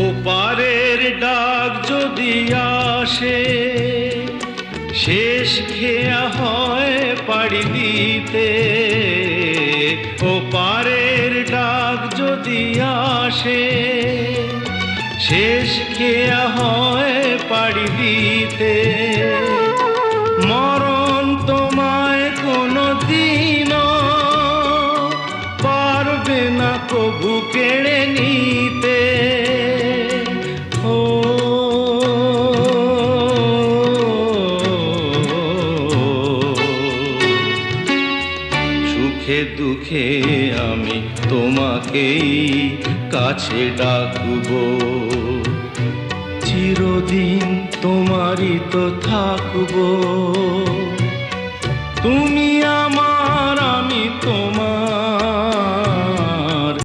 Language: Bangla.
ওপারের ডাক যদি আসে, শেষ খেয়া হয় পাড়ি দিতে। ওপারের ডাক যদি আসে, শেষ খেয়া হয় পাড়ি দিতে। মরণ তোমায় কোনো দিনও পারবে না কবু কেড়ে নিতে। ও সুখে দুঃখে আমি তোমাকেই কাছে ডাকবো, চিরদিন তোমারই তো থাকবো। তুমি আমার, আমি তোমার।